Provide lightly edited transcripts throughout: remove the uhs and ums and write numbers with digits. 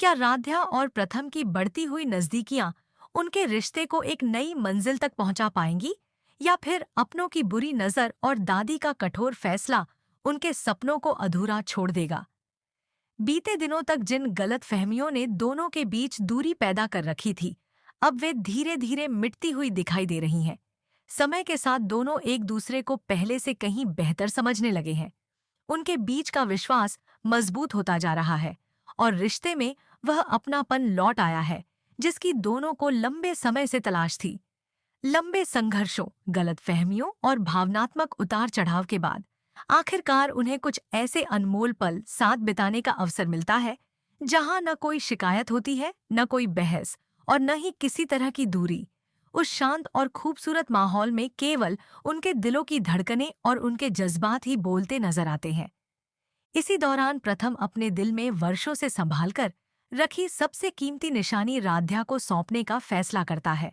क्या राध्या और प्रथम की बढ़ती हुई नजदीकियां उनके रिश्ते को एक नई मंजिल तक पहुंचा पाएंगी, या फिर अपनों की बुरी नजर और दादी का कठोर फैसला उनके सपनों को अधूरा छोड़ देगा? बीते दिनों तक जिन गलतफहमियों ने दोनों के बीच दूरी पैदा कर रखी थी, अब वे धीरे धीरे मिटती हुई दिखाई दे रही हैं। समय के साथ दोनों एक दूसरे को पहले से कहीं बेहतर समझने लगे हैं। उनके बीच का विश्वास मजबूत होता जा रहा है और रिश्ते में वह अपनापन लौट आया है, जिसकी दोनों को लंबे समय से तलाश थी। लंबे संघर्षों, गलतफहमियों और भावनात्मक उतार चढ़ाव के बाद आखिरकार उन्हें कुछ ऐसे अनमोल पल साथ बिताने का अवसर मिलता है, जहां न कोई शिकायत होती है, न कोई बहस और न ही किसी तरह की दूरी। उस शांत और खूबसूरत माहौल में केवल उनके दिलों की धड़कनें और उनके जज्बात ही बोलते नजर आते हैं। इसी दौरान प्रथम अपने दिल में वर्षों से संभालकर रखी सबसे कीमती निशानी राध्या को सौंपने का फैसला करता है।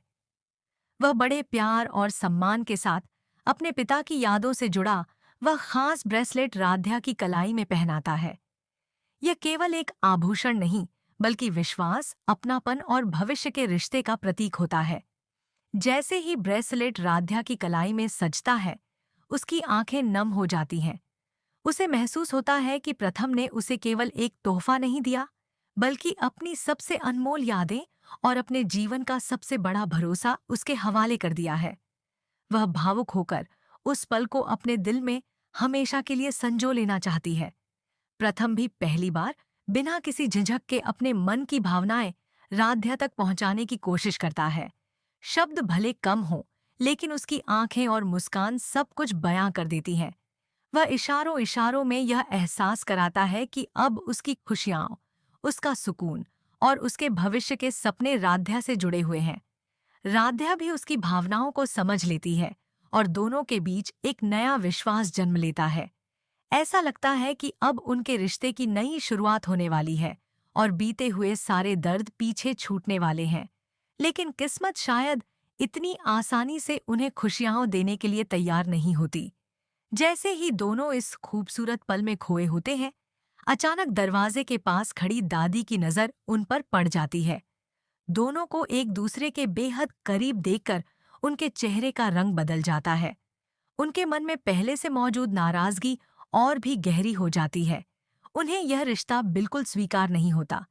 वह बड़े प्यार और सम्मान के साथ अपने पिता की यादों से जुड़ा वह खास ब्रेसलेट राध्या की कलाई में पहनाता है। यह केवल एक आभूषण नहीं, बल्कि विश्वास, अपनापन और भविष्य के रिश्ते का प्रतीक होता है। जैसे ही ब्रेसलेट राध्या की कलाई में सजता है, उसकी आंखें नम हो जाती हैं। उसे महसूस होता है कि प्रथम ने उसे केवल एक तोहफा नहीं दिया, बल्कि अपनी सबसे अनमोल यादें और अपने जीवन का सबसे बड़ा भरोसा उसके हवाले कर दिया है। वह भावुक होकर उस पल को अपने दिल में हमेशा के लिए संजो लेना चाहती है। प्रथम भी पहली बार बिना किसी झिझक के अपने मन की भावनाएं राध्या तक पहुंचाने की कोशिश करता है। शब्द भले कम हों, लेकिन उसकी आंखें और मुस्कान सब कुछ बयां कर देती हैं। वह इशारों इशारों में यह एहसास कराता है कि अब उसकी खुशियां, उसका सुकून और उसके भविष्य के सपने राध्या से जुड़े हुए हैं। राध्या भी उसकी भावनाओं को समझ लेती है और दोनों के बीच एक नया विश्वास जन्म लेता है। ऐसा लगता है कि अब उनके रिश्ते की नई शुरुआत होने वाली है और बीते हुए सारे दर्द पीछे छूटने वाले हैं। लेकिन किस्मत शायद इतनी आसानी से उन्हें खुशियां देने के लिए तैयार नहीं होती। जैसे ही दोनों इस खूबसूरत पल में खोए होते हैं, अचानक दरवाजे के पास खड़ी दादी की नजर उन पर पड़ जाती है। दोनों को एक दूसरे के बेहद करीब देखकर उनके चेहरे का रंग बदल जाता है। उनके मन में पहले से मौजूद नाराजगी और भी गहरी हो जाती है। उन्हें यह रिश्ता बिल्कुल स्वीकार नहीं होता।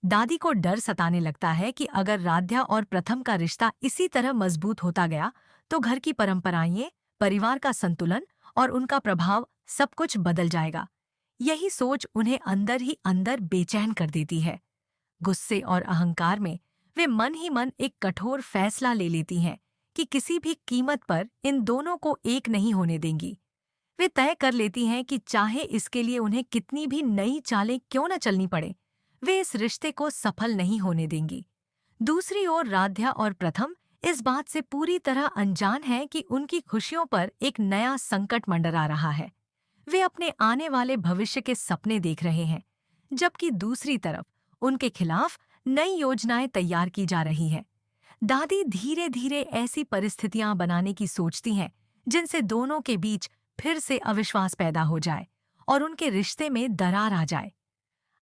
दादी को डर सताने लगता है कि अगर राध्या और प्रथम का रिश्ता इसी तरह मजबूत होता गया, तो घर की परंपराएं, परिवार का संतुलन और उनका प्रभाव सब कुछ बदल जाएगा। यही सोच उन्हें अंदर ही अंदर बेचैन कर देती है। गुस्से और अहंकार में वे मन ही मन एक कठोर फैसला ले लेती हैं कि किसी भी कीमत पर इन दोनों को एक नहीं होने देंगी। वे तय कर लेती हैं कि चाहे इसके लिए उन्हें कितनी भी नई चालें क्यों न चलनी पड़े, वे इस रिश्ते को सफल नहीं होने देंगी। दूसरी ओर राध्या और प्रथम इस बात से पूरी तरह अनजान हैं कि उनकी खुशियों पर एक नया संकट मंडरा रहा है। वे अपने आने वाले भविष्य के सपने देख रहे हैं, जबकि दूसरी तरफ उनके खिलाफ नई योजनाएं तैयार की जा रही हैं। दादी धीरे धीरे ऐसी परिस्थितियां बनाने की सोचती हैं जिनसे दोनों के बीच फिर से अविश्वास पैदा हो जाए और उनके रिश्ते में दरार आ जाए।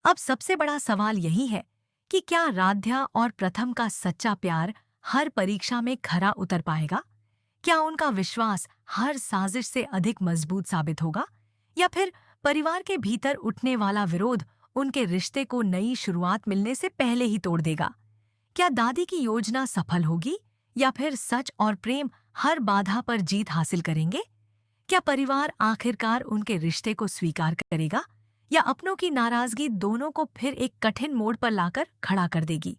अब सबसे बड़ा सवाल यही है कि क्या राध्या और प्रथम का सच्चा प्यार हर परीक्षा में खरा उतर पाएगा? क्या उनका विश्वास हर साजिश से अधिक मजबूत साबित होगा, या फिर परिवार के भीतर उठने वाला विरोध उनके रिश्ते को नई शुरुआत मिलने से पहले ही तोड़ देगा? क्या दादी की योजना सफल होगी, या फिर सच और प्रेम हर बाधा पर जीत हासिल करेंगे? क्या परिवार आखिरकार उनके रिश्ते को स्वीकार करेगा, या अपनों की नाराजगी दोनों को फिर एक कठिन मोड़ पर लाकर खड़ा कर देगी?